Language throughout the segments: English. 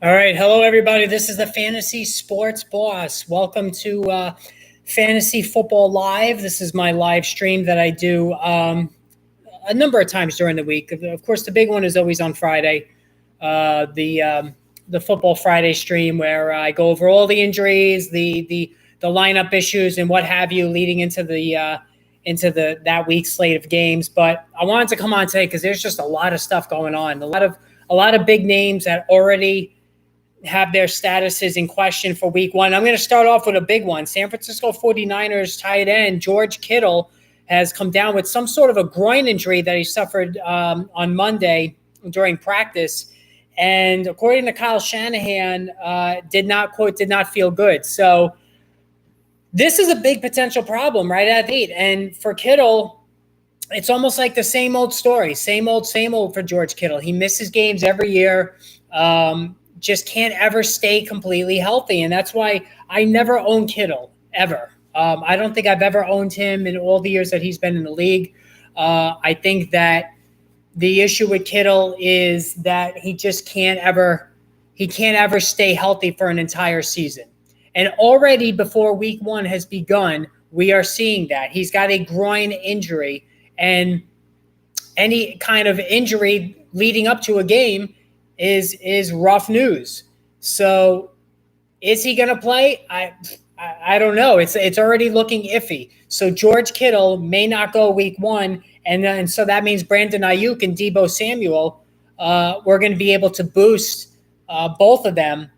All right. Hello, everybody. This is the Fantasy Sports Boss. Welcome to Fantasy Football Live. This is my live stream that I do a number of times during the week. Of course, the big one is always on Friday, the Football Friday stream where I go over all the injuries, the lineup issues, and what have you, leading into the that week's slate of games. But I wanted to come on today because there's just a lot of stuff going on. A lot of big names that already have their statuses in question for week one. I'm going to start off with a big one. San Francisco 49ers tight end George Kittle has come down with some sort of a groin injury that he suffered on Monday during practice. And according to Kyle Shanahan, did not feel good. So this is a big potential problem right at 8. And for Kittle, it's almost like the same old story, same old for George Kittle. He misses games every year. Just can't ever stay completely healthy. And that's why I never own Kittle, ever. I don't think I've ever owned him in all the years that he's been in the league. I think that the issue with Kittle is that he can't ever stay healthy for an entire season. And already before week one has begun, we are seeing that. He's got a groin injury, and any kind of injury leading up to a game is rough news. So is he going to play? I don't know. It's already looking iffy. So George Kittle may not go week one, and so that means Brandon Ayuk and Deebo Samuel, we're going to be able to boost both of them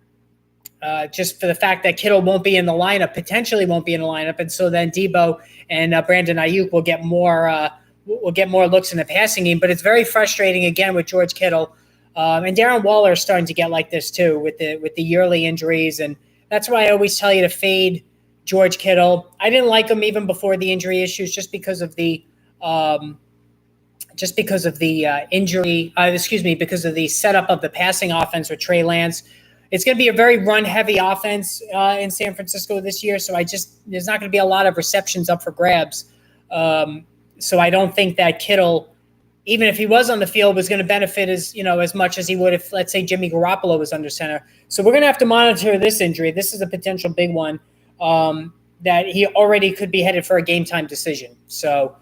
just for the fact that Kittle won't be in the lineup, potentially won't be in the lineup, and so then Deebo and Brandon Ayuk will get more looks in the passing game. But it's very frustrating again with George Kittle. And Darren Waller is starting to get like this too with the yearly injuries, and that's why I always tell you to fade George Kittle. I didn't like him even before the injury issues, just because of the injury. Because of the setup of the passing offense with Trey Lance. It's going to be a very run-heavy offense in San Francisco this year, so there's not going to be a lot of receptions up for grabs. So I don't think that Kittle, even if he was on the field, was going to benefit as much as he would if, let's say, Jimmy Garoppolo was under center. So we're going to have to monitor this injury. This is a potential big one that he already could be headed for a game-time decision. So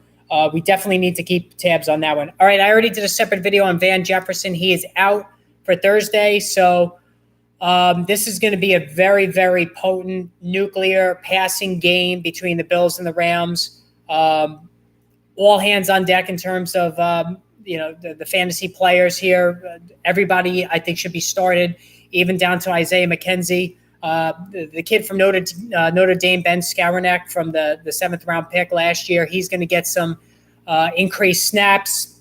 we definitely need to keep tabs on that one. All right, I already did a separate video on Van Jefferson. He is out for Thursday. So this is going to be a very, very potent nuclear passing game between the Bills and the Rams. All hands on deck in terms of the fantasy players here. Everybody, I think, should be started, even down to Isaiah McKenzie. The kid from Notre Dame, Ben Skowronek, from the 7th round pick last year, he's going to get some increased snaps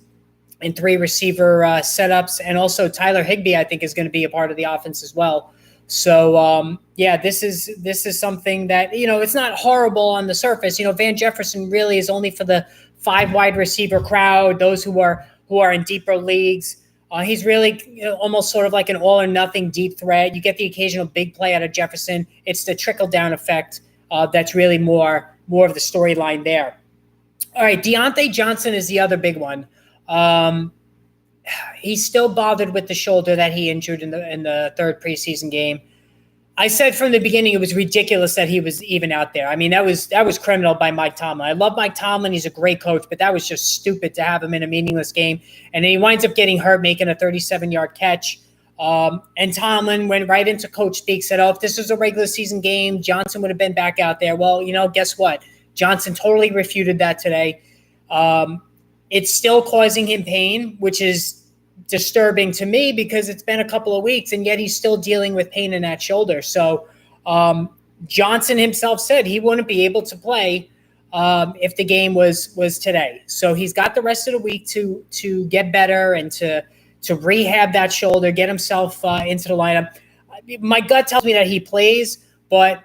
and 3 receiver setups. And also Tyler Higbee, I think, is going to be a part of the offense as well. So, this is something that, it's not horrible on the surface. Van Jefferson really is only for the 5 wide receiver crowd, those who are in deeper leagues. He's really almost sort of like an all or nothing deep threat. You get the occasional big play out of Jefferson. It's the trickle down effect that's really more of the storyline there. All right, Diontae Johnson is the other big one. He's still bothered with the shoulder that he injured in the 3rd preseason game. I said from the beginning it was ridiculous that he was even out there. I mean, that was criminal by Mike Tomlin. I love Mike Tomlin. He's a great coach, but that was just stupid to have him in a meaningless game. And then he winds up getting hurt, making a 37-yard catch. And Tomlin went right into coach speak, said, if this was a regular season game, Johnson would have been back out there. Well, guess what? Johnson totally refuted that today. It's still causing him pain, which is disturbing to me because it's been a couple of weeks and yet he's still dealing with pain in that shoulder. So Johnson himself said he wouldn't be able to play if the game was today. So he's got the rest of the week to get better and to rehab that shoulder, get himself into the lineup. My gut tells me that he plays, but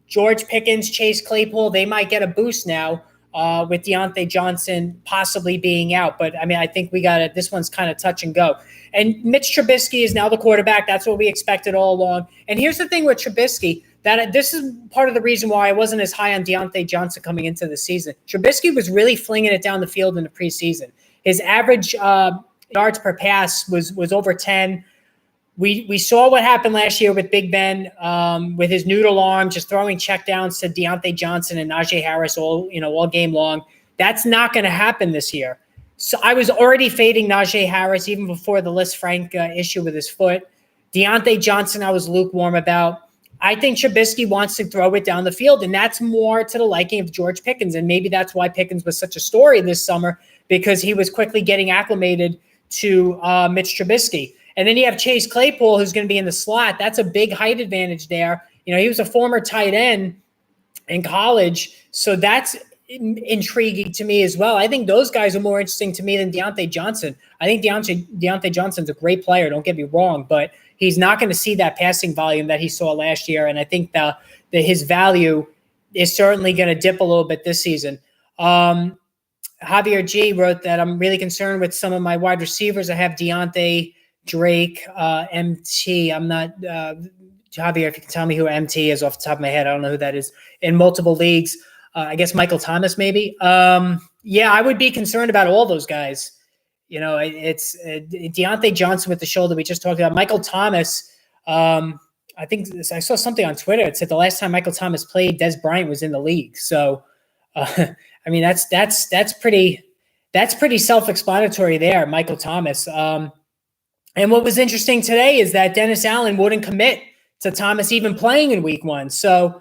George Pickens, Chase Claypool, they might get a boost now with Diontae Johnson possibly being out. But, I think we got it. This one's kind of touch and go. And Mitch Trubisky is now the quarterback. That's what we expected all along. And here's the thing with Trubisky, that this is part of the reason why I wasn't as high on Diontae Johnson coming into the season. Trubisky was really flinging it down the field in the preseason. His average yards per pass was over 10. we saw what happened last year with Big Ben, with his noodle arm, just throwing checkdowns to Diontae Johnson and Najee Harris all game long. That's not going to happen this year. So I was already fading Najee Harris even before the Liz Frank issue with his foot. Diontae Johnson, I was lukewarm about. I think Trubisky wants to throw it down the field, and that's more to the liking of George Pickens. And maybe that's why Pickens was such a story this summer, because he was quickly getting acclimated to Mitch Trubisky. And then you have Chase Claypool, who's going to be in the slot. That's a big height advantage there. He was a former tight end in college, so that's intriguing to me as well. I think those guys are more interesting to me than Diontae Johnson. I think Diontae Johnson's a great player, don't get me wrong, but he's not going to see that passing volume that he saw last year, and I think that his value is certainly going to dip a little bit this season. Javier G wrote that I'm really concerned with some of my wide receivers. I have Deontay, Drake, MT. I'm not Javier, if you can tell me who MT is off the top of my head. I don't know who that is. In multiple leagues. I guess Michael Thomas maybe. Yeah, I would be concerned about all those guys. It's Diontae Johnson with the shoulder we just talked about. Michael Thomas, I think I saw something on Twitter. It said the last time Michael Thomas played, Des Bryant was in the league. So, I mean, that's pretty self-explanatory there, Michael Thomas. And what was interesting today is that Dennis Allen wouldn't commit to Thomas even playing in week 1. So,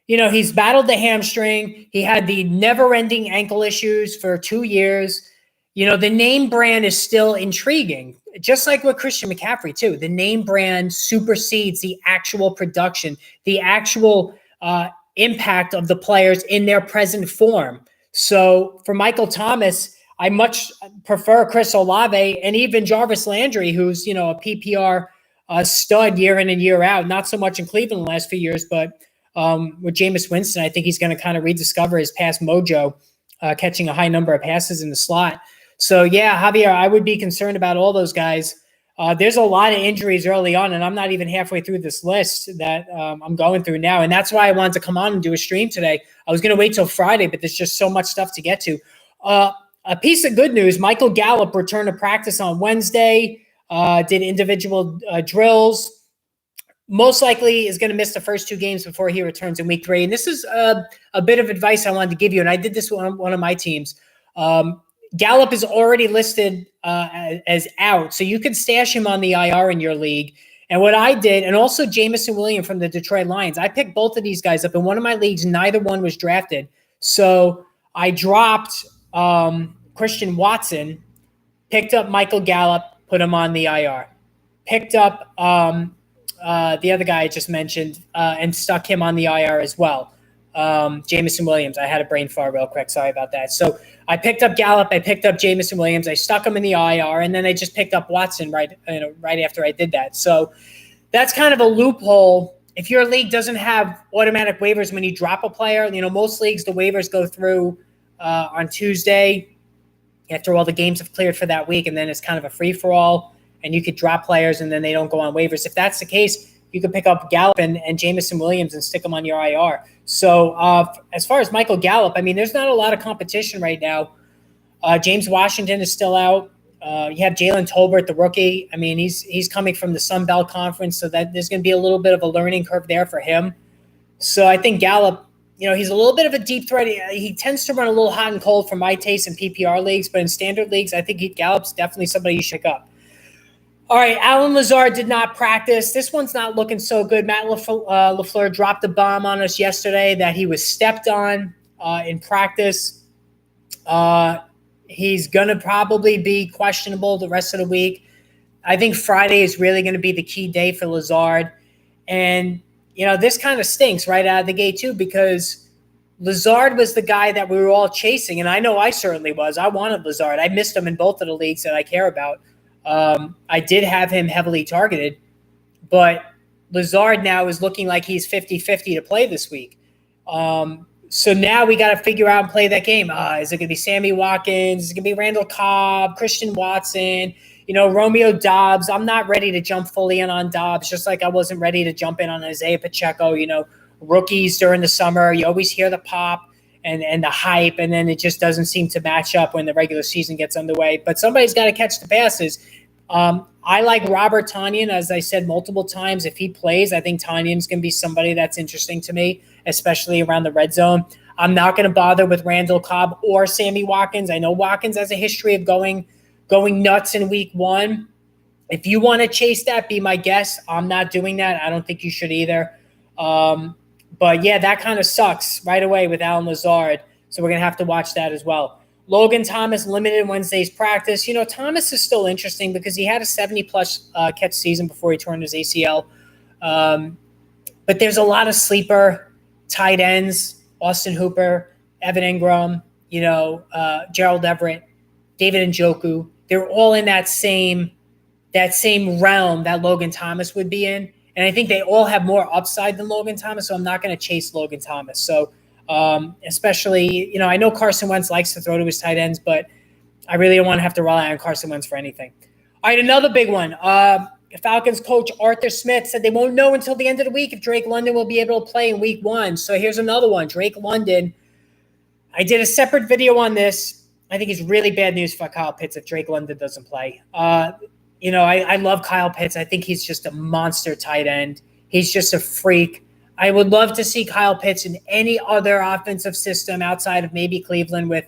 he's battled the hamstring. He had the never-ending ankle issues for 2 years. The name brand is still intriguing, just like with Christian McCaffrey, too. The name brand supersedes the actual production, the actual impact of the players in their present form. So for Michael Thomas, I much prefer Chris Olave and even Jarvis Landry, who's, a PPR stud year in and year out. Not so much in Cleveland the last few years, but with Jameis Winston, I think he's going to kind of rediscover his past mojo, catching a high number of passes in the slot. So, yeah, Javier, I would be concerned about all those guys. There's a lot of injuries early on, and I'm not even halfway through this list that I'm going through now. And that's why I wanted to come on and do a stream today. I was going to wait till Friday, but there's just so much stuff to get to. A piece of good news, Michael Gallup returned to practice on Wednesday, did individual drills. Most likely is going to miss the first 2 games before he returns in week 3. And this is a bit of advice I wanted to give you, and I did this on one of my teams. Gallup is already listed as out, so you can stash him on the IR in your league. And what I did, and also Jamison Williams from the Detroit Lions, I picked both of these guys up. In one of my leagues, neither one was drafted. So I dropped Christian Watson, picked up Michael Gallup, put him on the IR. Picked up the other guy I just mentioned and stuck him on the IR as well. Jamison Williams. I had a brain fart real quick. Sorry about that. So I picked up Gallup. I picked up Jamison Williams. I stuck him in the IR, and then I just picked up Watson right after I did that. So that's kind of a loophole. If your league doesn't have automatic waivers when you drop a player, most leagues, the waivers go through on Tuesday after all the games have cleared for that week, and then it's kind of a free-for-all, and you could drop players, and then they don't go on waivers. If that's the case, you could pick up Gallup and Jamison Williams and stick them on your IR. So as far as Michael Gallup, I mean, there's not a lot of competition right now. James Washington is still out. You have Jalen Tolbert, the rookie. I mean, he's coming from the Sun Belt Conference, so that there's going to be a little bit of a learning curve there for him. So I think Gallup, he's a little bit of a deep threat. He tends to run a little hot and cold for my taste in PPR leagues, but in standard leagues, I think Gallup's definitely somebody you should pick up. All right, Alan Lazard did not practice. This one's not looking so good. Matt LaFleur dropped a bomb on us yesterday that he was stepped on in practice. He's going to probably be questionable the rest of the week. I think Friday is really going to be the key day for Lazard. And, this kind of stinks right out of the gate, too, because Lazard was the guy that we were all chasing. And I know I certainly was. I wanted Lazard. I missed him in both of the leagues that I care about. I did have him heavily targeted, but Lazard now is looking like he's 50-50 to play this week. So now we got to figure out and play that game. Is it going to be Sammy Watkins? Is it going to be Randall Cobb, Christian Watson, Romeo Dobbs? I'm not ready to jump fully in on Dobbs, just like I wasn't ready to jump in on Isaiah Pacheco. Rookies during the summer, you always hear the pop and the hype, and then it just doesn't seem to match up when the regular season gets underway. But somebody's got to catch the passes. I like Robert Tonyan, as I said multiple times. If he plays, I think Tanyan's going to be somebody that's interesting to me, especially around the red zone. I'm not going to bother with Randall Cobb or Sammy Watkins. I know Watkins has a history of going nuts in week one. If you want to chase that, be my guest. I'm not doing that. I don't think you should either. But yeah, that kind of sucks right away with Alan Lazard. So we're going to have to watch that as well. Logan Thomas limited Wednesday's practice. Thomas is still interesting because he had a 70-plus catch season before he tore his ACL. But there's a lot of sleeper tight ends, Austin Hooper, Evan Ingram, Gerald Everett, David Njoku. They're all in that same realm that Logan Thomas would be in. And I think they all have more upside than Logan Thomas, so I'm not going to chase Logan Thomas. So especially, I know Carson Wentz likes to throw to his tight ends, but I really don't want to have to rely on Carson Wentz for anything. All right, another big one. Falcons coach Arthur Smith said they won't know until the end of the week if Drake London will be able to play in week one. So here's another one. Drake London. I did a separate video on this. I think it's really bad news for Kyle Pitts if Drake London doesn't play. I love Kyle Pitts. I think he's just a monster tight end. He's just a freak. I would love to see Kyle Pitts in any other offensive system outside of maybe Cleveland with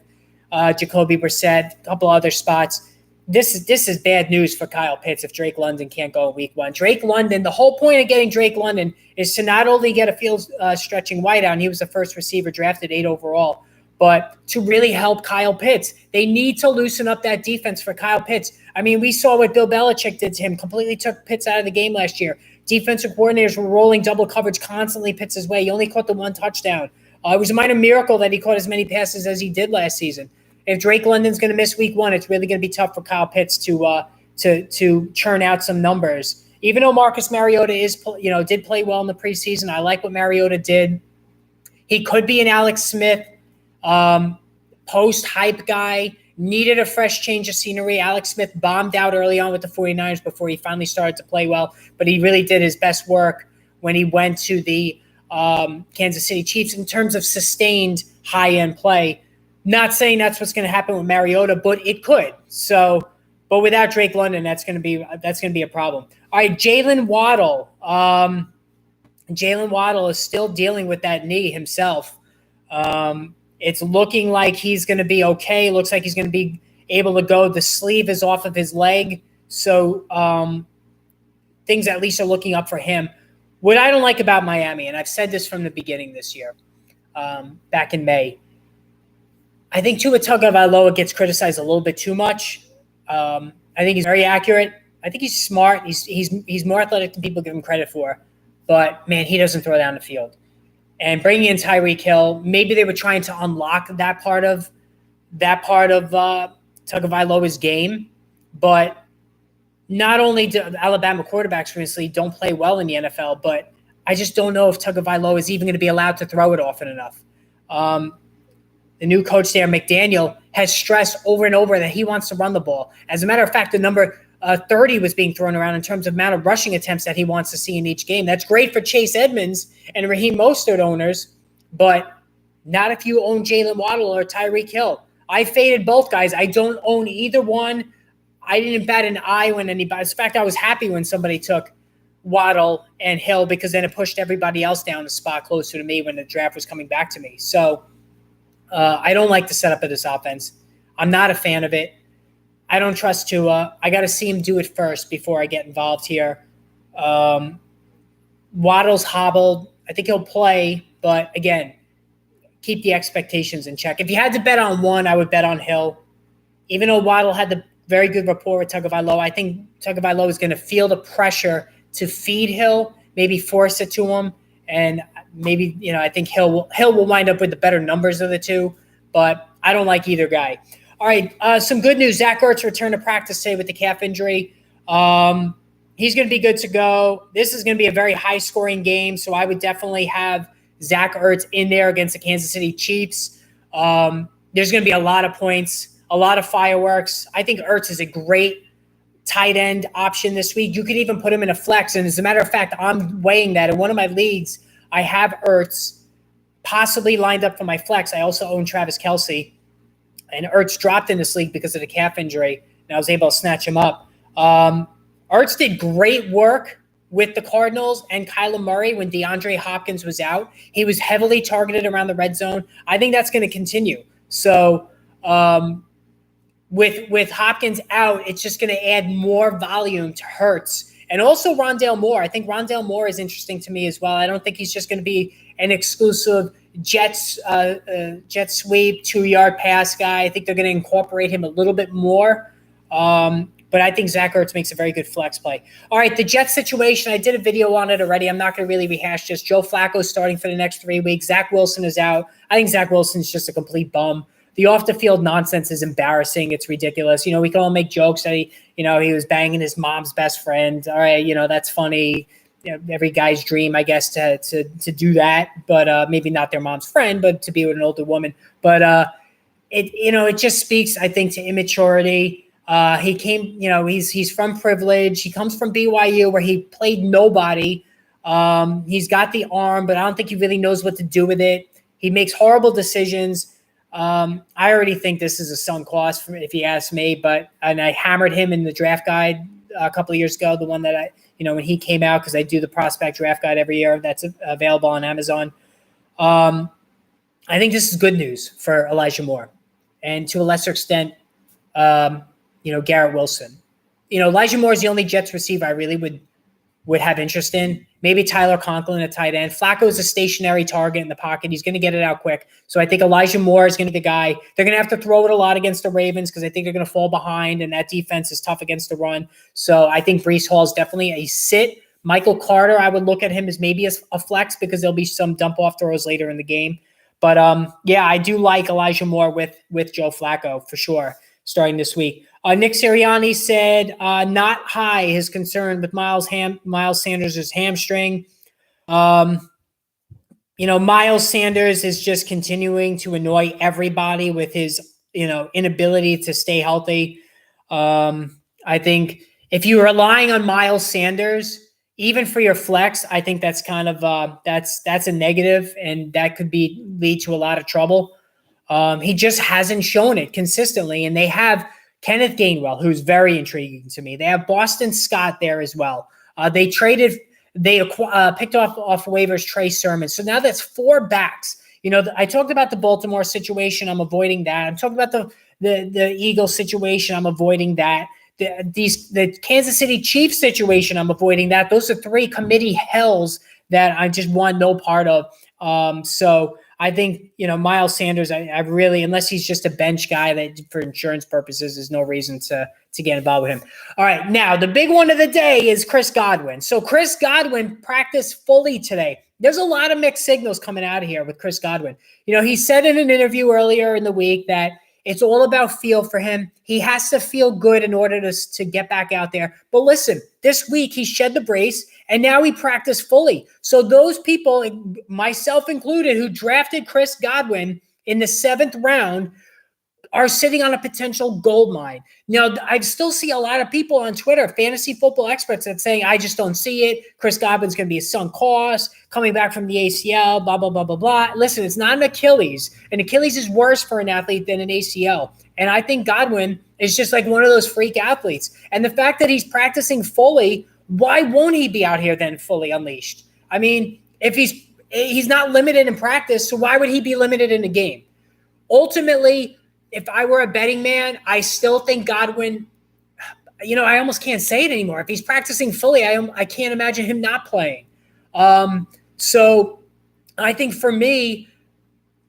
Jacoby Brissett, a couple other spots. This is bad news for Kyle Pitts if Drake London can't go in week one. Drake London, the whole point of getting Drake London is to not only get a field stretching wideout, and he was the first receiver drafted 8 overall, but to really help Kyle Pitts. They need to loosen up that defense for Kyle Pitts. I mean, we saw what Bill Belichick did to him, completely took Pitts out of the game last year. Defensive coordinators were rolling double coverage constantly Pitts' way. He only caught the 1 touchdown. It was a minor miracle that he caught as many passes as he did last season. If Drake London's going to miss week one, it's really going to be tough for Kyle Pitts to churn out some numbers. Even though Marcus Mariota did play well in the preseason, I like what Mariota did. He could be an Alex Smith post-hype guy, needed a fresh change of scenery. Alex Smith bombed out early on with the 49ers before he finally started to play well, but he really did his best work when he went to the Kansas City Chiefs in terms of sustained high-end play. Not saying that's what's going to happen with Mariota, but it could. So, but without Drake London, that's going to be a problem. All right, Jalen Waddle. Jalen Waddle is still dealing with that knee himself. It's looking like he's going to be okay. Looks like he's going to be able to go. The sleeve is off of his leg. So things at least are looking up for him. What I don't like about Miami, and I've said this from the beginning this year, back in May, I think Tua Tagovailoa gets criticized a little bit too much. I think he's very accurate. I think he's smart. He's more athletic than people give him credit for. But, man, he doesn't throw down the field. And bringing in Tyreek Hill, maybe they were trying to unlock that part of Tagovailoa's game. But not only do Alabama quarterbacks, obviously, don't play well in the NFL, but I just don't know if Tagovailoa is even going to be allowed to throw it often enough. The new coach there, McDaniel, has stressed over and over that he wants to run the ball. As a matter of fact, the number 30 was being thrown around in terms of amount of rushing attempts that he wants to see in each game. That's great for Chase Edmonds and Raheem Mostert owners, but not if you own Jalen Waddle or Tyreek Hill. I faded both guys. I don't own either one. I didn't bat an eye when anybody – in fact, I was happy when somebody took Waddle and Hill because then it pushed everybody else down a spot closer to me when the draft was coming back to me. So I don't like the setup of this offense. I'm not a fan of it. I don't trust Tua. I got to see him do it first before I get involved here. Waddle's hobbled. I think he'll play, but again, keep the expectations in check. If you had to bet on one, I would bet on Hill. Even though Waddle had the very good rapport with Tagovailoa, I think Tagovailoa is going to feel the pressure to feed Hill, maybe force it to him, and maybe, I think Hill will wind up with the better numbers of the two, but I don't like either guy. All right, some good news. Zach Ertz returned to practice today with the calf injury. He's going to be good to go. This is going to be a very high-scoring game, so I would definitely have Zach Ertz in there against the Kansas City Chiefs. There's going to be a lot of points, a lot of fireworks. I think Ertz is a great tight end option this week. You could even put him in a flex, and as a matter of fact, I'm weighing that. In one of my leagues, I have Ertz possibly lined up for my flex. I also own Travis Kelce. And Ertz dropped in this league because of the calf injury, and I was able to snatch him up. Ertz did great work with the Cardinals and Kyler Murray when DeAndre Hopkins was out. He was heavily targeted around the red zone. I think that's going to continue. So with Hopkins out, it's just going to add more volume to Hurts. And also Rondale Moore. I think Rondale Moore is interesting to me as well. I don't think he's just going to be an exclusive jet sweep 2-yard pass guy. I think they're going to incorporate him a little bit more. But I think Zach Ertz makes a very good flex play. All right, the Jets situation, I did a video on it already. I'm not going to really rehash this. Joe Flacco's starting for the next 3 weeks. Zach Wilson is out. I think Zach Wilson's just a complete bum. The off-the-field nonsense is embarrassing. It's ridiculous. We can all make jokes that he was banging his mom's best friend. All right, that's funny. Every guy's dream, I guess, to do that, but maybe not their mom's friend, but to be with an older woman. But it just speaks, I think, to immaturity. He came, he's from privilege. He comes from BYU where he played nobody. He's got the arm, but I don't think he really knows what to do with it. He makes horrible decisions. I already think this is a sunk cost if you ask me, and I hammered him in the draft guide a couple of years ago, the one that when he came out, because I do the prospect draft guide every year that's available on Amazon. I think this is good news for Elijah Moore, and to a lesser extent, Garrett Wilson. Elijah Moore is the only Jets receiver I really would have interest in. Maybe Tyler Conklin at tight end. Flacco is a stationary target in the pocket. He's going to get it out quick. So I think Elijah Moore is going to be the guy. They're going to have to throw it a lot against the Ravens because I think they're going to fall behind, and that defense is tough against the run. So I think Breece Hall is definitely a sit. Michael Carter, I would look at him as maybe a flex because there'll be some dump-off throws later in the game. But, I do like Elijah Moore with Joe Flacco for sure starting this week. Nick Sirianni said not high his concern with Miles Sanders' hamstring. Miles Sanders is just continuing to annoy everybody with his inability to stay healthy. I think if you're relying on Miles Sanders, even for your flex, I think that's kind of that's a negative, and that could lead to a lot of trouble. He just hasn't shown it consistently, and they have Kenneth Gainwell, who's very intriguing to me. They have Boston Scott there as well. They picked off waivers Trey Sermon. So now that's 4 backs. I talked about the Baltimore situation. I'm avoiding that. I'm talking about the Eagles situation. I'm avoiding that. The Kansas City Chiefs situation. I'm avoiding that. Those are 3 committee hells that I just want no part of. So I think, Miles Sanders, I really, unless he's just a bench guy that for insurance purposes, there's no reason to get involved with him. All right. Now, the big one of the day is Chris Godwin. So Chris Godwin practiced fully today. There's a lot of mixed signals coming out of here with Chris Godwin. He said in an interview earlier in the week that it's all about feel for him. He has to feel good in order to get back out there. But listen, this week he shed the brace and now he practiced fully. So those people, myself included, who drafted Chris Godwin in the 7th round are sitting on a potential gold mine. Now, I still see a lot of people on Twitter, fantasy football experts, that saying, I just don't see it. Chris Godwin's going to be a sunk cost, coming back from the ACL, blah, blah, blah, blah, blah. Listen, it's not an Achilles. An Achilles is worse for an athlete than an ACL. And I think Godwin is just like one of those freak athletes. And the fact that he's practicing fully, why won't he be out here then fully unleashed? I mean, if he's not limited in practice, so why would he be limited in a game? Ultimately, if I were a betting man, I still think Godwin, I almost can't say it anymore. If he's practicing fully, I can't imagine him not playing. So I think for me,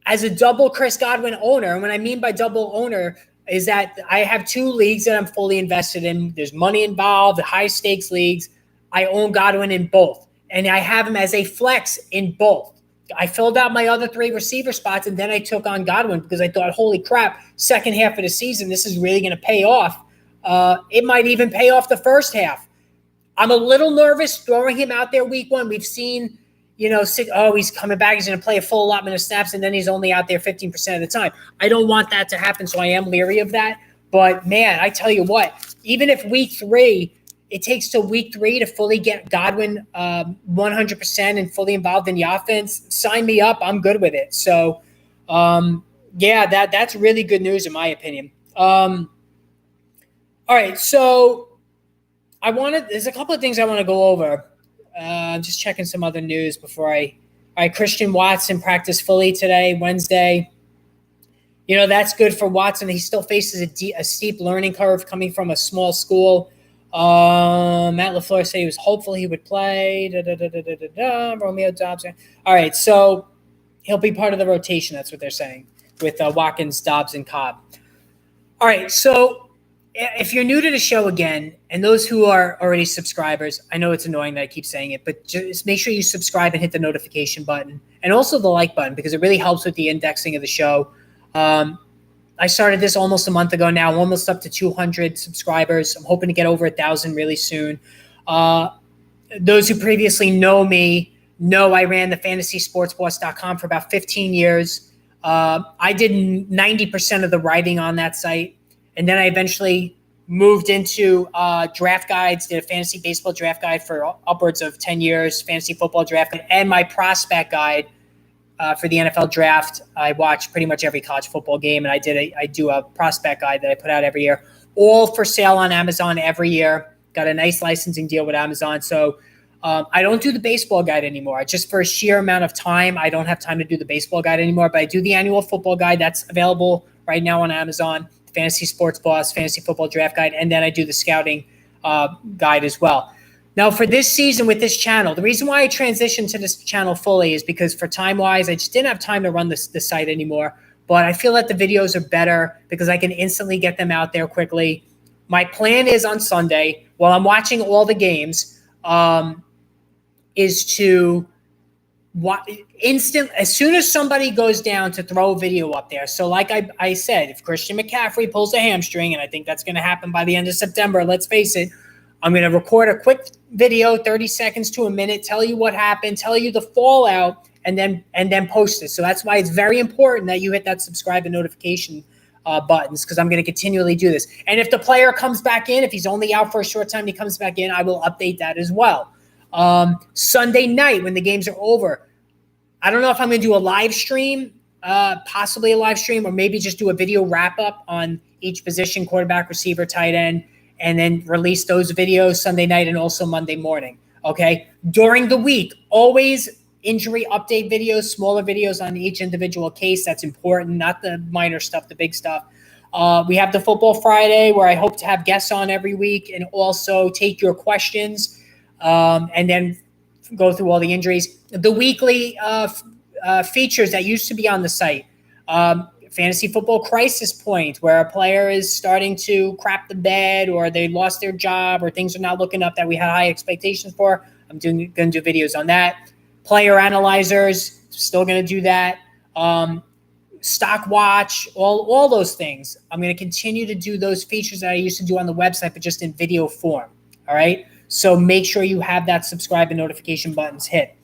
as a double Chris Godwin owner, and what I mean by double owner is that I have 2 leagues that I'm fully invested in. There's money involved, the high stakes leagues. I own Godwin in both, and I have him as a flex in both. I filled out my other 3 receiver spots, and then I took on Godwin because I thought, holy crap, second half of the season, this is really going to pay off. It might even pay off the first half. I'm a little nervous throwing him out there week 1. We've seen, he's coming back. He's going to play a full allotment of snaps, and then he's only out there 15% of the time. I don't want that to happen, so I am leery of that. But, man, I tell you what, even if week 3 – it takes till week 3 to fully get Godwin 100% and fully involved in the offense. Sign me up. I'm good with it. So, that's really good news in my opinion. All right, so there's a couple of things I want to go over. I'm just checking some other news before all right, Christian Watson practiced fully today, Wednesday. That's good for Watson. He still faces a steep learning curve coming from a small school. Matt LaFleur said he was hopeful he would play. Romeo Dobbs. All right, so he'll be part of the rotation. That's what they're saying with Watkins, Dobbs, and Cobb. All right, so if you're new to the show again, and those who are already subscribers, I know it's annoying that I keep saying it, but just make sure you subscribe and hit the notification button and also the like button because it really helps with the indexing of the show. I started this almost a month ago now. I'm almost up to 200 subscribers. I'm hoping to get over 1,000 really soon. Those who previously know me know I ran the fantasysportsboss.com for about 15 years. I did 90% of the writing on that site. And then I eventually moved into draft guides, did a fantasy baseball draft guide for upwards of 10 years, fantasy football draft guide, and my prospect guide for the NFL draft. I watch pretty much every college football game, and I do a prospect guide that I put out every year, all for sale on Amazon every year. Got a nice licensing deal with Amazon. So I don't do the baseball guide anymore. Just for a sheer amount of time, I don't have time to do the baseball guide anymore, but I do the annual football guide. That's available right now on Amazon. Fantasy Sports Boss, Fantasy Football Draft Guide, and then I do the scouting guide as well. Now, for this season with this channel, the reason why I transitioned to this channel fully is because for time-wise, I just didn't have time to run the site anymore. But I feel that the videos are better because I can instantly get them out there quickly. My plan is on Sunday, while I'm watching all the games, is to as soon as somebody goes down to throw a video up there. So like I said, if Christian McCaffrey pulls a hamstring, and I think that's going to happen by the end of September, let's face it, I'm going to record a quick video, 30 seconds to a minute, tell you what happened, tell you the fallout, and then post it. So that's why it's very important that you hit that subscribe and notification buttons, because I'm going to continually do this. And if the player comes back in, if he's only out for a short time, he comes back in, I will update that as well. Sunday night when the games are over, I don't know if I'm going to do a live stream, possibly a live stream, or maybe just do a video wrap up on each position, quarterback, receiver, tight end, and then release those videos Sunday night and also Monday morning. Okay. During the week, always injury update videos, smaller videos on each individual case. That's important, not the minor stuff, the big stuff. We have the Football Friday where I hope to have guests on every week and also take your questions. And then go through all the injuries. The weekly features that used to be on the site. Fantasy Football Crisis Point, where a player is starting to crap the bed or they lost their job or things are not looking up that we had high expectations for. I'm going to do videos on that. Player Analyzers, still going to do that. Stock Watch, all those things. I'm going to continue to do those features that I used to do on the website, but just in video form. All right. So make sure you have that subscribe and notification buttons hit.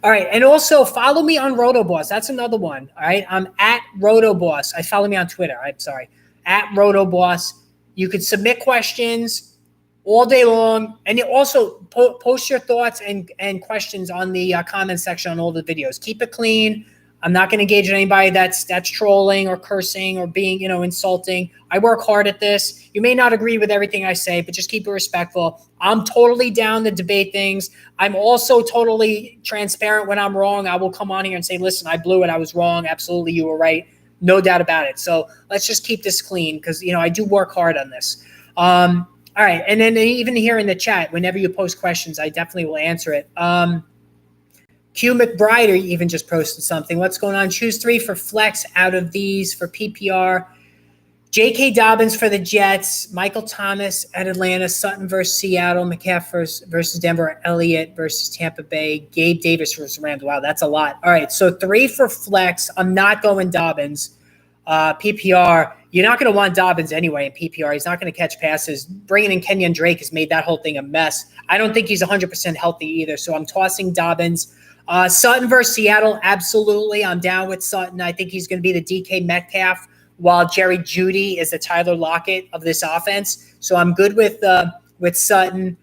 All right. And also follow me on RotoBoss. That's another one. All right. I'm at RotoBoss. I follow me on Twitter. I'm sorry. At RotoBoss. You can submit questions all day long. And you also post your thoughts and questions on the comment section on all the videos. Keep it clean. I'm not going to engage anybody that's trolling or cursing or being, insulting. I work hard at this. You may not agree with everything I say, but just keep it respectful. I'm totally down to debate things. I'm also totally transparent when I'm wrong. I will come on here and say, listen, I blew it. I was wrong. Absolutely, you were right. No doubt about it. So let's just keep this clean because, I do work hard on this. All right. And then even here in the chat, whenever you post questions, I definitely will answer it. Q McBride even just posted something. What's going on? Choose 3 for flex out of these for PPR. J.K. Dobbins for the Jets. Michael Thomas at Atlanta. Sutton versus Seattle. McCaffrey versus Denver. Elliott versus Tampa Bay. Gabe Davis versus Rams. Wow, that's a lot. All right, so 3 for flex. I'm not going Dobbins. PPR, you're not going to want Dobbins anyway in PPR. He's not going to catch passes. Bringing in Kenyon Drake has made that whole thing a mess. I don't think he's 100% healthy either, so I'm tossing Dobbins. Sutton versus Seattle, absolutely. I'm down with Sutton. I think he's going to be the DK Metcalf, while Jerry Jeudy is the Tyler Lockett of this offense. So I'm good with Sutton.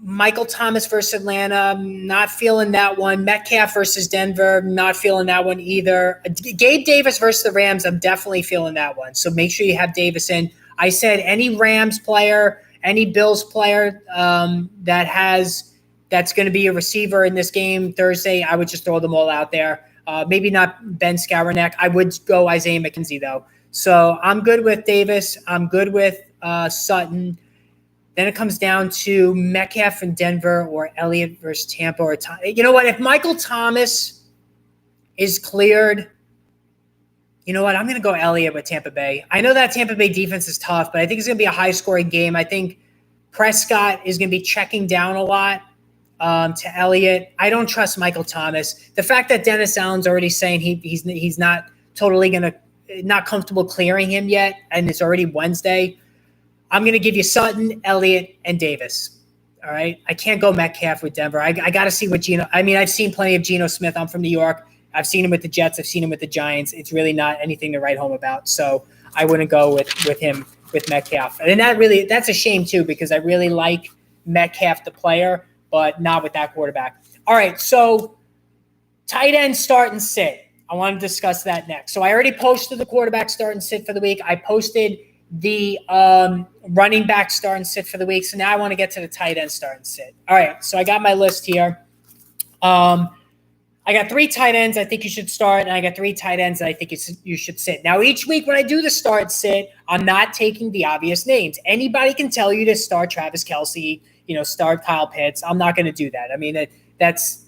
Michael Thomas versus Atlanta, not feeling that one. Metcalf versus Denver, not feeling that one either. Gabe Davis versus the Rams, I'm definitely feeling that one. So make sure you have Davis in. I said any Rams player, any Bills player that's going to be a receiver in this game Thursday, I would just throw them all out there. Maybe not Ben Skowronek. I would go Isaiah McKenzie, though. So I'm good with Davis. I'm good with Sutton. Then it comes down to Metcalf in Denver or Elliott versus Tampa. Or you know what? If Michael Thomas is cleared, you know what? I'm going to go Elliott with Tampa Bay. I know that Tampa Bay defense is tough, but I think it's going to be a high-scoring game. I think Prescott is going to be checking down a lot to Elliott. I don't trust Michael Thomas. The fact that Dennis Allen's already saying he's not totally going to not comfortable clearing him yet, and it's already Wednesday. I'm going to give you Sutton, Elliott, and Davis. All right? I can't go Metcalf with Denver. I got to see what Geno – I mean, I've seen plenty of Geno Smith. I'm from New York. I've seen him with the Jets. I've seen him with the Giants. It's really not anything to write home about. So I wouldn't go with him with Metcalf. And that's a shame, too, because I really like Metcalf, the player, but not with that quarterback. All right, so tight end start and sit. I want to discuss that next. So I already posted the quarterback start and sit for the week. I posted the running back start and sit for the week. So now I want to get to the tight end start and sit. All right, so I got my list here. I got 3 tight ends I think you should start, and I got 3 tight ends that I think you should sit. Now, each week when I do the start sit, I'm not taking the obvious names. Anybody can tell you to start Travis Kelce, start Kyle Pitts. I'm not going to do that. I mean, that's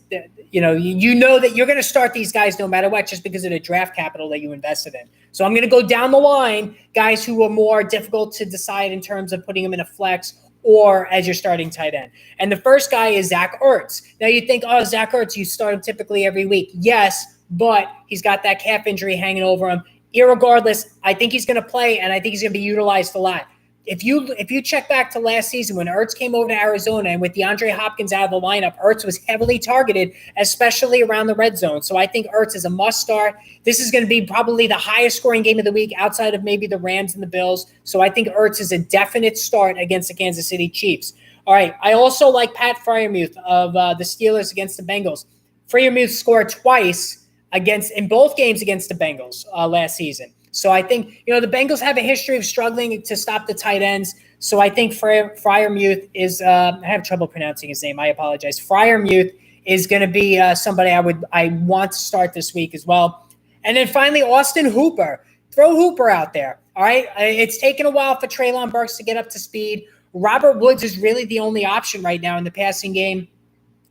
you know that you're going to start these guys no matter what, just because of the draft capital that you invested in. So I'm going to go down the line, guys who are more difficult to decide in terms of putting them in a flex or as your starting tight end. And the first guy is Zach Ertz. Now you think, Zach Ertz, you start him typically every week. Yes, but he's got that calf injury hanging over him. Irregardless, I think he's going to play, and I think he's going to be utilized a lot. If you check back to last season when Ertz came over to Arizona and with DeAndre Hopkins out of the lineup, Ertz was heavily targeted, especially around the red zone. So I think Ertz is a must start. This is going to be probably the highest scoring game of the week outside of maybe the Rams and the Bills. So I think Ertz is a definite start against the Kansas City Chiefs. All right. I also like Pat Freiermuth of the Steelers against the Bengals. Freiermuth scored twice in both games against the Bengals last season. So I think, the Bengals have a history of struggling to stop the tight ends. So I think Freiermuth is I have trouble pronouncing his name. I apologize. Freiermuth is going to be somebody I want to start this week as well. And then finally, Austin Hooper. Throw Hooper out there. All right. It's taken a while for Treylon Burks to get up to speed. Robert Woods is really the only option right now in the passing game.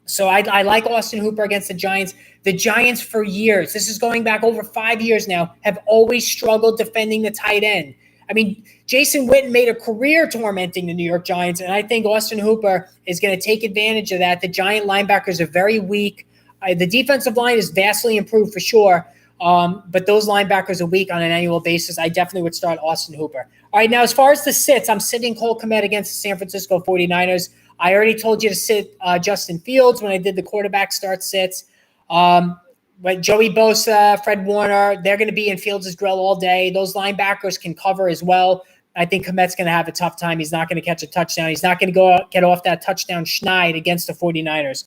So I like Austin Hooper against the Giants. The Giants for years, this is going back over 5 years now, have always struggled defending the tight end. I mean, Jason Witten made a career tormenting the New York Giants, and I think Austin Hooper is going to take advantage of that. The Giant linebackers are very weak. The defensive line is vastly improved for sure, but those linebackers are weak on an annual basis. I definitely would start Austin Hooper. All right, now as far as the sits, I'm sitting Cole Kmet against the San Francisco 49ers. I already told you to sit Justin Fields when I did the quarterback start sits. But Joey Bosa, Fred Warner, they're going to be in Fields' grill all day. Those linebackers can cover as well. I think Kmet's going to have a tough time. He's not going to catch a touchdown. He's not going to get off that touchdown schneid against the 49ers.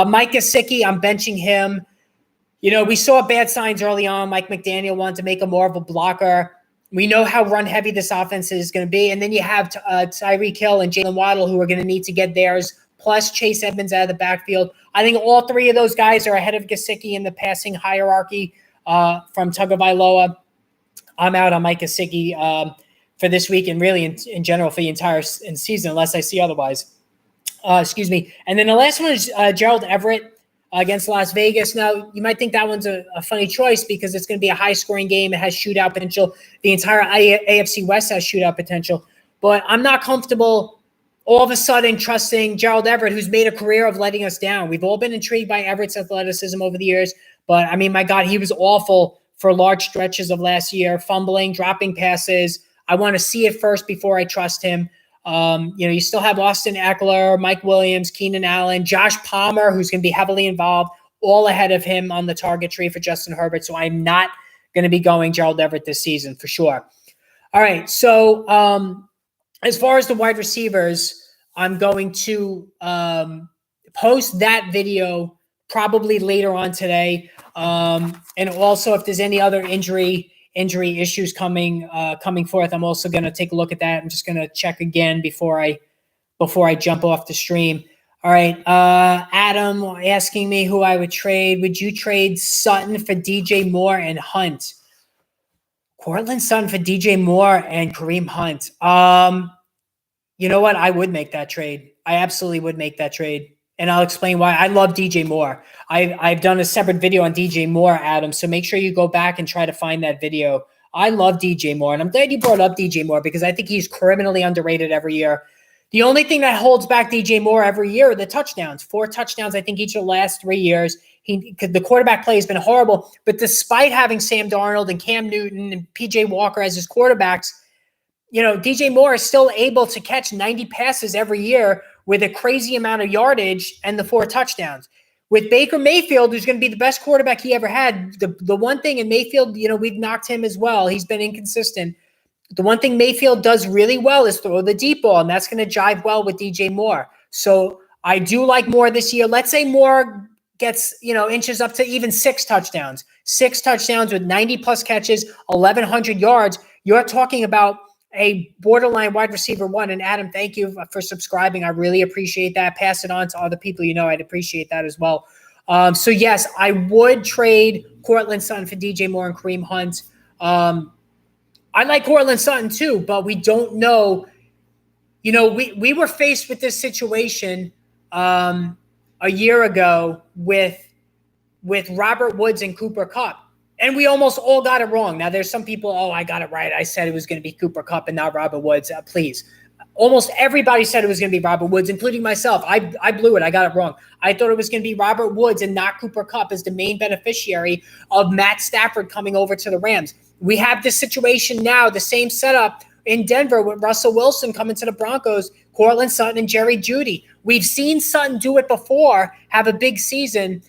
Mike Gesicki, I'm benching him. We saw bad signs early on. Mike McDaniel wanted to make him more of a blocker. We know how run-heavy this offense is going to be. And then you have Tyreek Hill and Jalen Waddle who are going to need to get theirs, plus Chase Edmonds out of the backfield. I think all 3 of those guys are ahead of Gesicki in the passing hierarchy from Tagovailoa. I'm out on Mike Gesicki for this week and really in general for the entire season unless I see otherwise. Excuse me. And then the last one is Gerald Everett against Las Vegas. Now, you might think that one's a funny choice because it's going to be a high-scoring game. It has shootout potential. The entire AFC West has shootout potential. But I'm not comfortable all of a sudden trusting Gerald Everett, who's made a career of letting us down. We've all been intrigued by Everett's athleticism over the years. But, I mean, my God, he was awful for large stretches of last year, fumbling, dropping passes. I want to see it first before I trust him. You still have Austin Eckler, Mike Williams, Keenan Allen, Josh Palmer, who's going to be heavily involved, all ahead of him on the target tree for Justin Herbert. So I'm not going to be going Gerald Everett this season for sure. All right. So as far as the wide receivers, I'm going to post that video probably later on today. And also if there's any other injury issues coming forth, I'm also going to take a look at that. I'm just going to check again before I before I jump off the stream. All right, Adam asking me who I would trade. Would you trade Sutton for DJ Moore and Hunt? Cortland Sutton for DJ Moore and Kareem Hunt. You know what? I would make that trade. I absolutely would make that trade. And I'll explain why. I love DJ Moore. I've done a separate video on DJ Moore, Adam, so make sure you go back and try to find that video. I love DJ Moore, and I'm glad you brought up DJ Moore because I think he's criminally underrated every year. The only thing that holds back DJ Moore every year are the touchdowns. 4 touchdowns, I think, each of the last 3 years. The quarterback play has been horrible, but despite having Sam Darnold and Cam Newton and PJ Walker as his quarterbacks, DJ Moore is still able to catch 90 passes every year with a crazy amount of yardage and the 4 touchdowns. With Baker Mayfield, who's going to be the best quarterback he ever had, the one thing in Mayfield, we've knocked him as well. He's been inconsistent. The one thing Mayfield does really well is throw the deep ball, and that's going to jive well with DJ Moore. So I do like Moore this year. Let's say Moore gets, inches up to even 6 touchdowns. 6 touchdowns with 90-plus catches, 1,100 yards. You're talking about a borderline wide receiver 1. And Adam, thank you for subscribing. I really appreciate that. Pass it on to other people I'd appreciate that as well. So, yes, I would trade Cortland Sutton for DJ Moore and Kareem Hunt. I like Cortland Sutton too, but we don't know. We were faced with this situation a year ago with Robert Woods and Cooper Kupp, and we almost all got it wrong. Now, there's some people, I got it right. I said it was going to be Cooper Kupp and not Robert Woods. Please. Almost everybody said it was going to be Robert Woods, including myself. I blew it. I got it wrong. I thought it was going to be Robert Woods and not Cooper Kupp as the main beneficiary of Matt Stafford coming over to the Rams. We have this situation now, the same setup in Denver with Russell Wilson coming to the Broncos, Cortland Sutton and Jerry Jeudy. We've seen Sutton do it before, have a big season.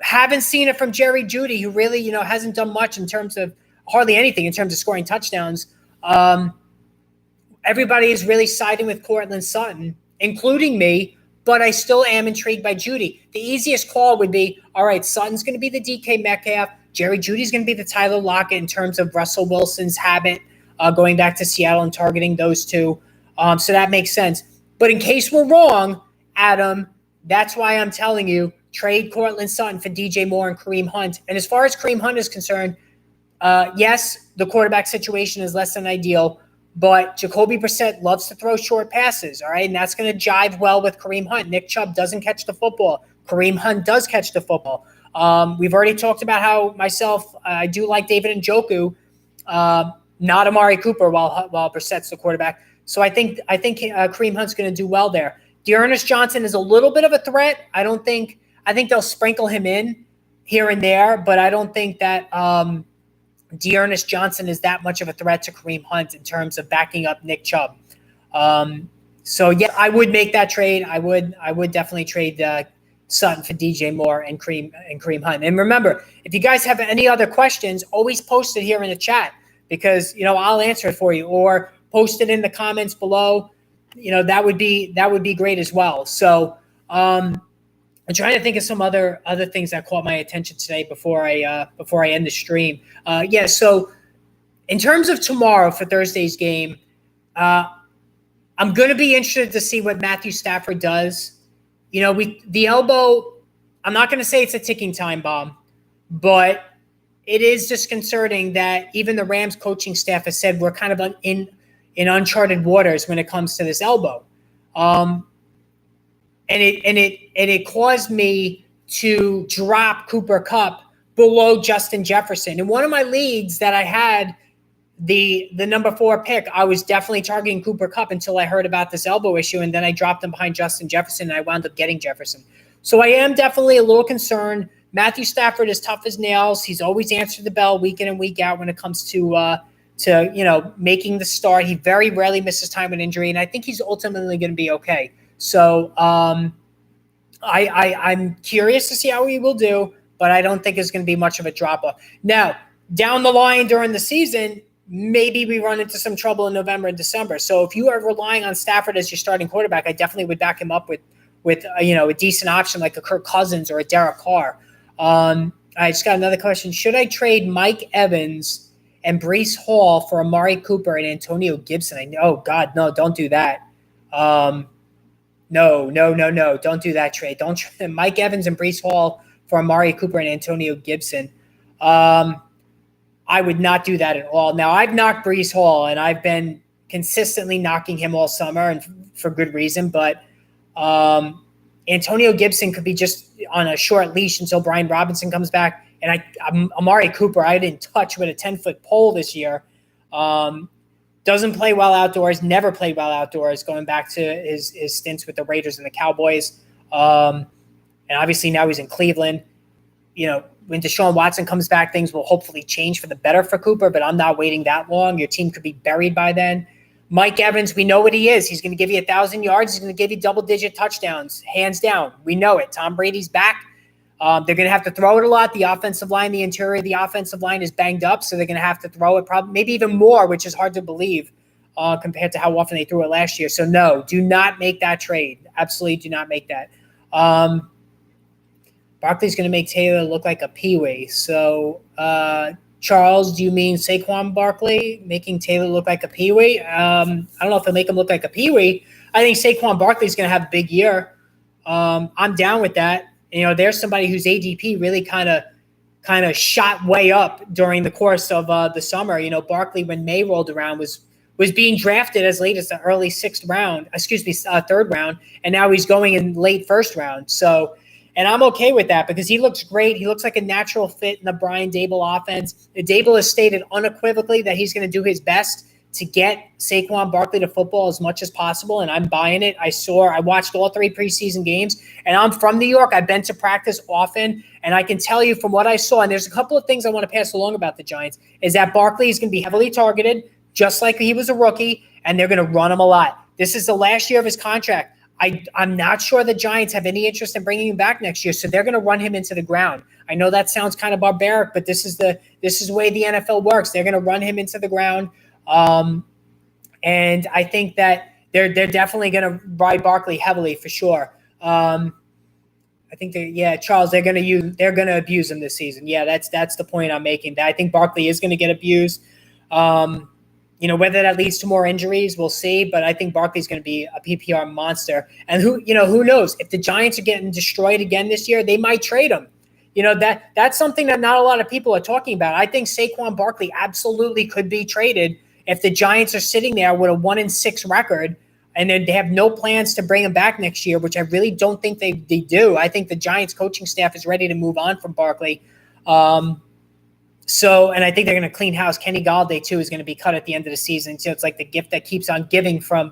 Haven't seen it from Jerry Jeudy, who really, hasn't done much in terms of hardly anything in terms of scoring touchdowns. Everybody is really siding with Cortland Sutton, including me, but I still am intrigued by Jeudy. The easiest call would be, all right, Sutton's going to be the DK Metcalf. Jerry Jeudy's going to be the Tyler Lockett in terms of Russell Wilson's habit going back to Seattle and targeting those two. So that makes sense. But in case we're wrong, Adam, that's why I'm telling you, trade Cortland Sutton for DJ Moore and Kareem Hunt. And as far as Kareem Hunt is concerned, yes, the quarterback situation is less than ideal, but Jacoby Brissett loves to throw short passes, all right? And that's going to jive well with Kareem Hunt. Nick Chubb doesn't catch the football. Kareem Hunt does catch the football. We've already talked about how I do like David Njoku, not Amari Cooper while Brissett's the quarterback. So I think Kareem Hunt's going to do well there. Dearness Johnson is a little bit of a threat. I think they'll sprinkle him in here and there, but I don't think that Dearness Johnson is that much of a threat to Kareem Hunt in terms of backing up Nick Chubb. So yeah, I would make that trade. I would definitely trade Sutton for DJ Moore and Kareem Hunt. And remember, if you guys have any other questions, always post it here in the chat because I'll answer it for you, or post it in the comments below. That would be great as well. So I'm trying to think of some other things that caught my attention today before I end the stream. So in terms of tomorrow for Thursday's game, I'm going to be interested to see what Matthew Stafford does. The elbow, I'm not going to say it's a ticking time bomb, but it is disconcerting that even the Rams coaching staff has said we're kind of in uncharted waters when it comes to this elbow. And it caused me to drop Cooper Kupp below Justin Jefferson. In one of my leagues that I had the number 4 pick, I was definitely targeting Cooper Kupp until I heard about this elbow issue, and then I dropped him behind Justin Jefferson, and I wound up getting Jefferson. So I am definitely a little concerned. Matthew Stafford is tough as nails. He's always answered the bell week in and week out when it comes to making the start. He very rarely misses time with injury, and I think he's ultimately going to be okay. So I'm curious to see how he will do, but I don't think it's going to be much of a drop-off. Now, down the line during the season, maybe we run into some trouble in November and December. So if you are relying on Stafford as your starting quarterback, I definitely would back him up with a decent option like a Kirk Cousins or a Derek Carr. I just got another question. Should I trade Mike Evans and Breece Hall for Amari Cooper and Antonio Gibson? Oh, God, no, don't do that. No. Don't do that trade. Don't Mike Evans and Breece Hall for Amari Cooper and Antonio Gibson. I would not do that at all. Now, I've knocked Breece Hall, and I've been consistently knocking him all summer, and for good reason. But Antonio Gibson could be just on a short leash until Brian Robinson comes back. And Amari Cooper, I didn't touch with a 10-foot pole this year. Doesn't play well outdoors, never played well outdoors, going back to his stints with the Raiders and the Cowboys. And obviously now he's in Cleveland. When Deshaun Watson comes back, things will hopefully change for the better for Cooper, but I'm not waiting that long. Your team could be buried by then. Mike Evans, we know what he is. He's going to give you 1,000 yards. He's going to give you double-digit touchdowns, hands down. We know it. Tom Brady's back. They're going to have to throw it a lot. The offensive line, the interior of the offensive line is banged up, so they're going to have to throw it probably maybe even more, which is hard to believe compared to how often they threw it last year. So, no, do not make that trade. Absolutely do not make that. Barkley's going to make Taylor look like a peewee. So, Charles, do you mean Saquon Barkley making Taylor look like a peewee? I don't know if he'll make him look like a peewee. I think Saquon Barkley's going to have a big year. I'm down with that. There's somebody whose ADP really kind of shot way up during the course of the summer. Barkley, when May rolled around, was being drafted as late as the early third round, and now he's going in late first round. So, and I'm okay with that because he looks great. He looks like a natural fit in the Brian Daboll offense. Daboll has stated unequivocally that he's going to do his best to get Saquon Barkley to football as much as possible, and I'm buying it. I watched all 3 preseason games, and I'm from New York. I've been to practice often, and I can tell you from what I saw, and there's a couple of things I want to pass along about the Giants, is that Barkley is going to be heavily targeted, just like he was a rookie, and they're going to run him a lot. This is the last year of his contract. I'm not sure the Giants have any interest in bringing him back next year, so they're going to run him into the ground. I know that sounds kind of barbaric, but this is the way the NFL works. They're going to run him into the ground. And I think that they're definitely going to ride Barkley heavily for sure. I think Charles, they're going to abuse him this season. Yeah, that's the point I'm making. I think Barkley is going to get abused. Whether that leads to more injuries, we'll see. But I think Barkley's going to be a PPR monster. And who knows? If the Giants are getting destroyed again this year, they might trade him. That's something that not a lot of people are talking about. I think Saquon Barkley absolutely could be traded if the Giants are sitting there with a 1-6 record and then they have no plans to bring him back next year, which I really don't think they do. I think the Giants coaching staff is ready to move on from Barkley. And I think they're going to clean house. Kenny Galladay, too, is going to be cut at the end of the season. So it's like the gift that keeps on giving from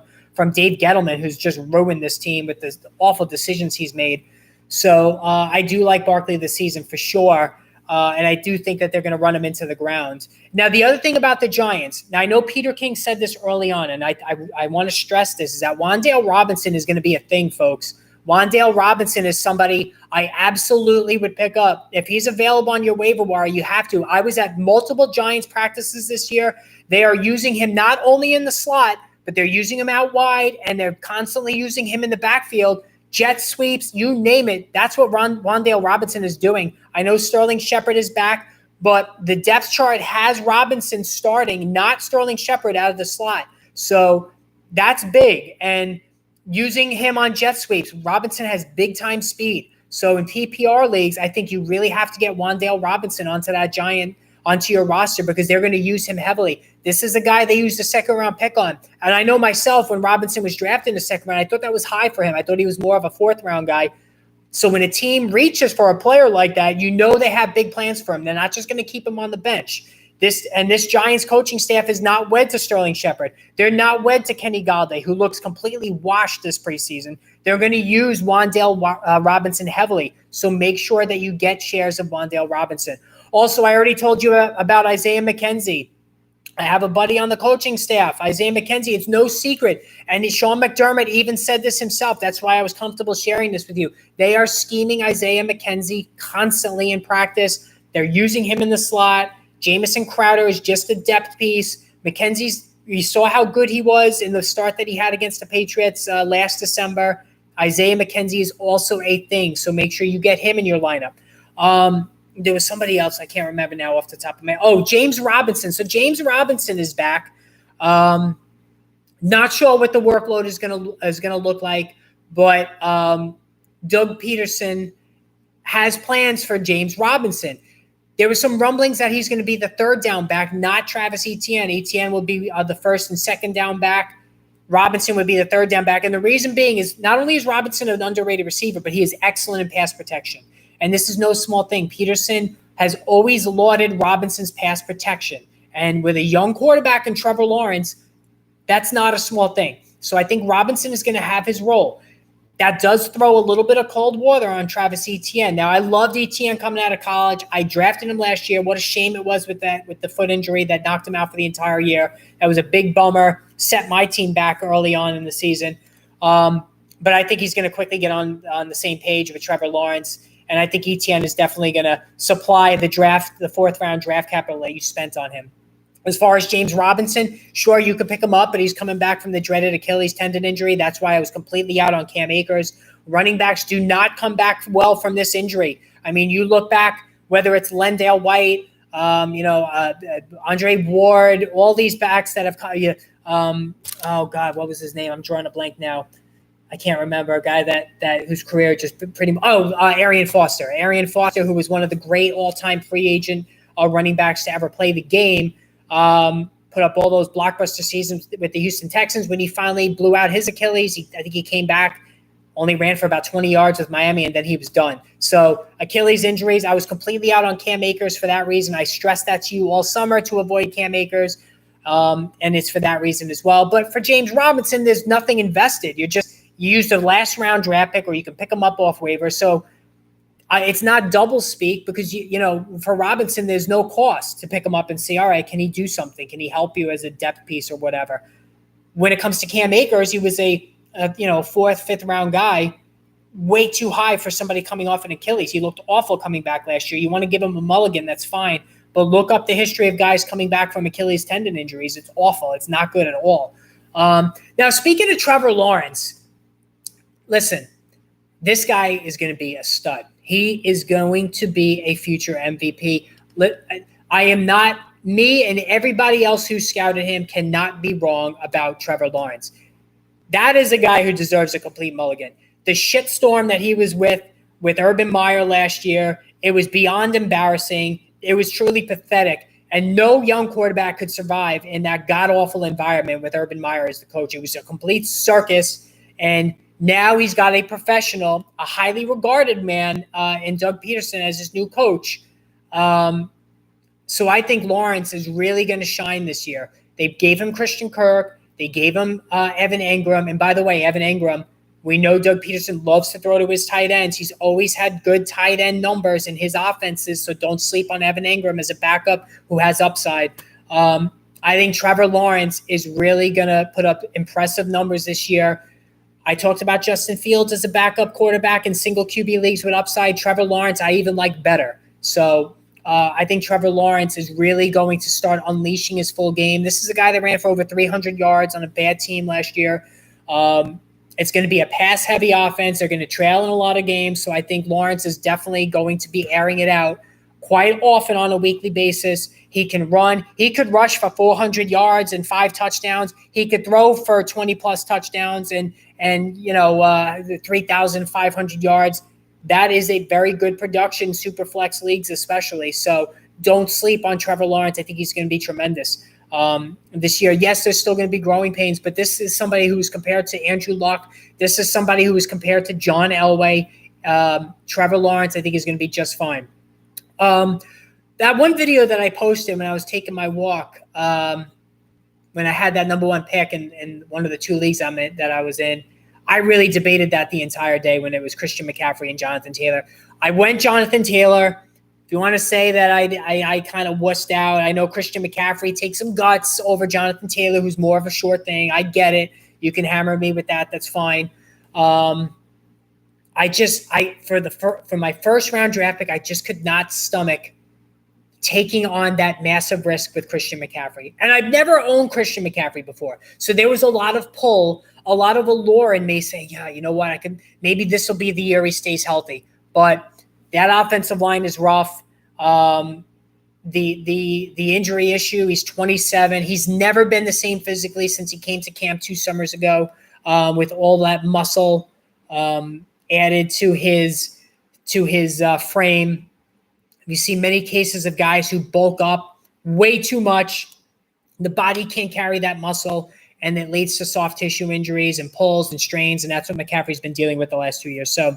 Dave Gettleman, who's just ruined this team with the awful decisions he's made. So I do like Barkley this season for sure. And I do think that they're going to run him into the ground. Now, the other thing about the Giants, now I know Peter King said this early on, and I want to stress this, is that Wan'Dale Robinson is going to be a thing, folks. Wan'Dale Robinson is somebody I absolutely would pick up. If he's available on your waiver wire, you have to. I was at multiple Giants practices this year. They are using him not only in the slot, but they're using him out wide, and they're constantly using him in the backfield. Jet sweeps, you name it. That's what Wan'Dale Robinson is doing. I know Sterling Shepard is back, but the depth chart has Robinson starting, not Sterling Shepard out of the slot. So that's big. And using him on jet sweeps, Robinson has big-time speed. So in PPR leagues, I think you really have to get Wan'Dale Robinson onto your roster because they're going to use him heavily. This is a guy they used a second-round pick on. And I know myself, when Robinson was drafted in the second round, I thought that was high for him. I thought he was more of a fourth-round guy. So when a team reaches for a player like that, you know they have big plans for him. They're not just going to keep him on the bench. This Giants coaching staff is not wed to Sterling Shepard. They're not wed to Kenny Galladay, who looks completely washed this preseason. They're going to use Wan'Dale Robinson heavily. So make sure that you get shares of Wan'Dale Robinson. Also, I already told you about Isaiah McKenzie. I have a buddy on the coaching staff, Isaiah McKenzie. It's no secret. And Sean McDermott even said this himself. That's why I was comfortable sharing this with you. They are scheming Isaiah McKenzie constantly in practice. They're using him in the slot. Jamison Crowder is just a depth piece. McKenzie's, you saw how good he was in the start that he had against the Patriots last December. Isaiah McKenzie is also a thing, so make sure you get him in your lineup. There was somebody else I can't remember now off the top of my – James Robinson. So James Robinson is back. Not sure what the workload is gonna look like, But Doug Peterson has plans for James Robinson. There was some rumblings that he's going to be the third down back, not Travis Etienne. Etienne will be the first and second down back. Robinson would be the third down back. And the reason being is not only is Robinson an underrated receiver, but he is excellent in pass protection. And this is no small thing. Peterson has always lauded Robinson's pass protection. And with a young quarterback in Trevor Lawrence, that's not a small thing. So I think Robinson is going to have his role. That does throw a little bit of cold water on Travis Etienne. Now, I loved Etienne coming out of college. I drafted him last year. What a shame it was with the foot injury that knocked him out for the entire year. That was a big bummer. Set my team back early on in the season. But I think he's going to quickly get on the same page with Trevor Lawrence. And I think Etienne is definitely going to supply the fourth-round draft capital that you spent on him. As far as James Robinson, sure, you could pick him up, but he's coming back from the dreaded Achilles tendon injury. That's why I was completely out on Cam Akers. Running backs do not come back well from this injury. I mean, you look back, whether it's Lendale White, Andre Ward, all these backs that have oh God, what was his name? I'm drawing a blank now. I can't remember a guy that whose career just Arian Foster. Arian Foster, who was one of the great all-time free agent running backs to ever play the game. Put up all those blockbuster seasons with the Houston Texans. When he finally blew out his Achilles, I think he came back, only ran for about 20 yards with Miami, and then he was done. So Achilles injuries, I was completely out on Cam Akers for that reason. I stressed that to you all summer to avoid Cam Akers, and it's for that reason as well. But for James Robinson, there's nothing invested. You used a last-round draft pick, or you can pick him up off waivers. So it's not double speak because, for Robinson, there's no cost to pick him up and see, all right, can he do something? Can he help you as a depth piece or whatever? When it comes to Cam Akers, he was a fourth, fifth round guy, way too high for somebody coming off an Achilles. He looked awful coming back last year. You want to give him a mulligan, that's fine. But look up the history of guys coming back from Achilles tendon injuries. It's awful. It's not good at all. Now, speaking of Trevor Lawrence, listen, this guy is going to be a stud. He is going to be a future MVP. I am not, me and everybody else who scouted him cannot be wrong about Trevor Lawrence. That is a guy who deserves a complete mulligan. The shitstorm that he was with Urban Meyer last year, it was beyond embarrassing. It was truly pathetic. And no young quarterback could survive in that god-awful environment with Urban Meyer as the coach. It was a complete circus. And now he's got a professional, a highly regarded man in Doug Peterson as his new coach. So I think Lawrence is really going to shine this year. They gave him Christian Kirk. They gave him Evan Engram. And by the way, Evan Engram, we know Doug Peterson loves to throw to his tight ends. He's always had good tight end numbers in his offenses, so don't sleep on Evan Engram as a backup who has upside. I think Trevor Lawrence is really going to put up impressive numbers this year. I talked about Justin Fields as a backup quarterback in single QB leagues with upside. Trevor Lawrence, I even like better. So I think Trevor Lawrence is really going to start unleashing his full game. This is a guy that ran for over 300 yards on a bad team last year. It's going to be a pass-heavy offense. They're going to trail in a lot of games. So I think Lawrence is definitely going to be airing it out quite often on a weekly basis. He can run. He could rush for 400 yards and 5 touchdowns. He could throw for 20-plus touchdowns and 3,500 yards. That is a very good production, super flex leagues especially. So don't sleep on Trevor Lawrence. I think he's going to be tremendous this year. Yes, there's still going to be growing pains, but this is somebody who's compared to Andrew Luck. This is somebody who is compared to John Elway. Trevor Lawrence, I think, is going to be just fine. That one video that I posted when I was taking my walk, when I had that number one pick in one of the 2 leagues that I was in, I really debated that the entire day when it was Christian McCaffrey and Jonathan Taylor. I went Jonathan Taylor. If you want to say that I kind of wussed out, I know Christian McCaffrey takes some guts over Jonathan Taylor, who's more of a short thing. I get it. You can hammer me with that. That's fine. For my first round draft pick, I just could not stomach taking on that massive risk with Christian McCaffrey. And I've never owned Christian McCaffrey before. So there was a lot of pull, a lot of allure in me saying, yeah, you know what, maybe this will be the year he stays healthy. But that offensive line is rough. The injury issue, he's 27. He's never been the same physically since he came to camp 2 summers ago with all that muscle. added to his frame. We see many cases of guys who bulk up way too much. The body can't carry that muscle, and it leads to soft tissue injuries and pulls and strains, and that's what McCaffrey's been dealing with the last 2 years. So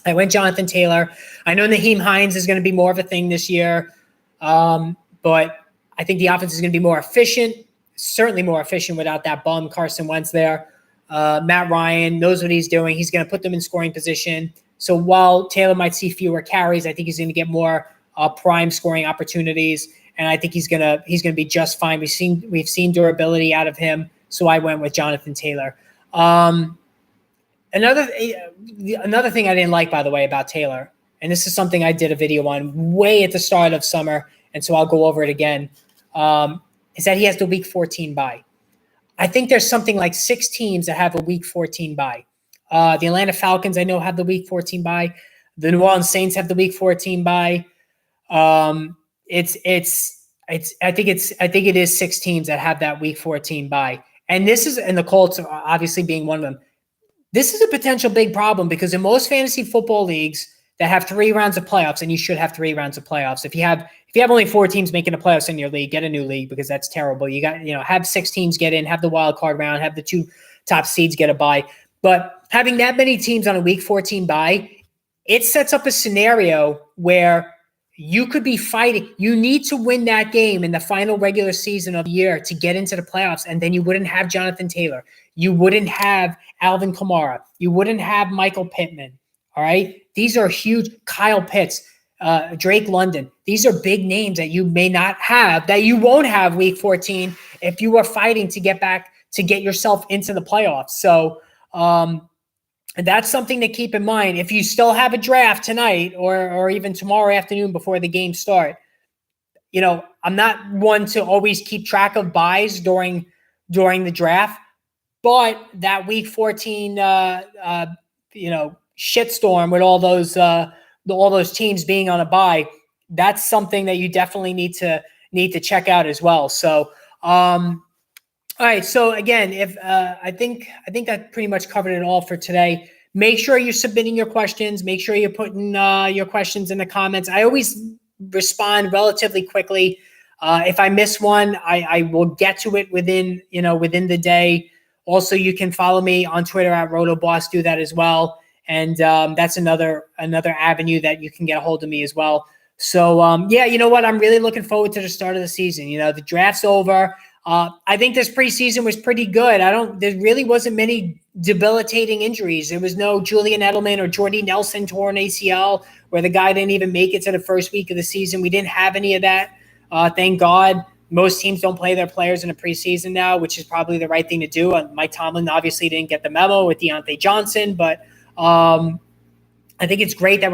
I went Jonathan Taylor. I know Naheem Hines is going to be more of a thing this year, but I think the offense is going to be more efficient, certainly more efficient without that bum Carson Wentz there. Matt Ryan knows what he's doing. He's going to put them in scoring position. So while Taylor might see fewer carries, I think he's going to get more prime scoring opportunities, and I think he's going to be just fine. We've seen durability out of him, so I went with Jonathan Taylor. Another thing I didn't like, by the way, about Taylor, and this is something I did a video on way at the start of summer, and so I'll go over it again, is that he has the Week 14 bye. I think there's something like 6 teams that have a Week 14 bye. The Atlanta Falcons, I know, have the Week 14 bye. The New Orleans Saints have the Week 14 bye. I think it is 6 teams that have that Week 14 bye, and the Colts obviously being one of them. This is a potential big problem because in most fantasy football leagues that have 3 rounds of playoffs, and you should have 3 rounds of playoffs. If you have only 4 teams making the playoffs in your league, get a new league because that's terrible. You got, have 6 teams get in, have the wild card round, have the 2 top seeds get a bye. But having that many teams on a Week 14 bye, it sets up a scenario where you could be fighting. You need to win that game in the final regular season of the year to get into the playoffs, and then you wouldn't have Jonathan Taylor. You wouldn't have Alvin Kamara. You wouldn't have Michael Pittman. All right? These are huge. Kyle Pitts, Drake London. These are big names that you may not have, that you won't have Week 14 if you are fighting to get back, to get yourself into the playoffs. So that's something to keep in mind. If you still have a draft tonight or even tomorrow afternoon before the games start, I'm not one to always keep track of buys during the draft, but that Week 14, shitstorm with all those teams being on a bye, that's something that you definitely need to check out as well. So, all right. So again, if I think that pretty much covered it all for today. Make sure you're submitting your questions. Make sure you're putting your questions in the comments. I always respond relatively quickly. If I miss one, I will get to it within the day. Also, you can follow me on Twitter at RotoBoss. Do that as well, and that's another avenue that you can get a hold of me as well. So yeah, you know what? I'm really looking forward to the start of the season. The draft's over. I think this preseason was pretty good. There really wasn't many debilitating injuries. There was no Julian Edelman or Jordy Nelson torn ACL where the guy didn't even make it to the first week of the season. We didn't have any of that. Thank God. Most teams don't play their players in the preseason now, which is probably the right thing to do. Mike Tomlin obviously didn't get the memo with Diontae Johnson, but I think it's great that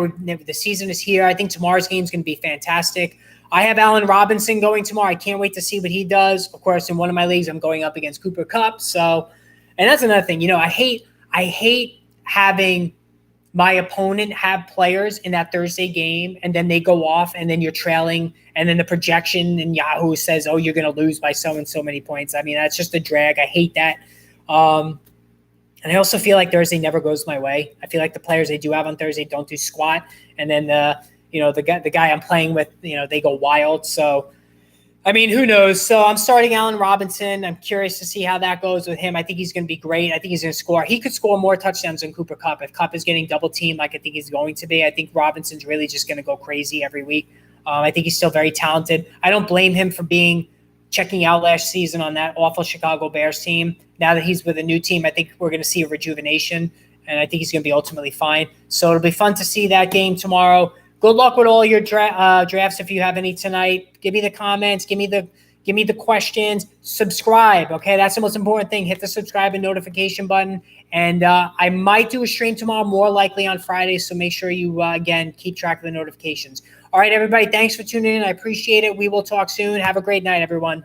the season is here. I think tomorrow's game is going to be fantastic. I have Allen Robinson going tomorrow. I can't wait to see what he does. Of course, in one of my leagues, I'm going up against Cooper Kupp. So, and that's another thing. I hate having my opponent have players in that Thursday game, and then they go off, and then you're trailing, and then the projection in Yahoo says, "Oh, you're going to lose by so and so many points." I mean, that's just a drag. I hate that. And I also feel like Thursday never goes my way. I feel like the players they do have on Thursday don't do squat, and then the guy I'm playing with, they go wild. So, I mean, who knows? So I'm starting Allen Robinson. I'm curious to see how that goes with him. I think he's going to be great. I think he's going to score. He could score more touchdowns than Cooper Kupp. If Kupp is getting double teamed like I think he's going to be, I think Robinson's really just going to go crazy every week. I think he's still very talented. I don't blame him for checking out last season on that awful Chicago Bears team. Now that he's with a new team, I think we're going to see a rejuvenation, and I think he's going to be ultimately fine. So it'll be fun to see that game tomorrow. Good luck with all your drafts if you have any tonight. Give me the comments. Give me the questions. Subscribe, okay? That's the most important thing. Hit the subscribe and notification button. And I might do a stream tomorrow, more likely on Friday, so make sure you, again, keep track of the notifications. All right, everybody, thanks for tuning in. I appreciate it. We will talk soon. Have a great night, everyone.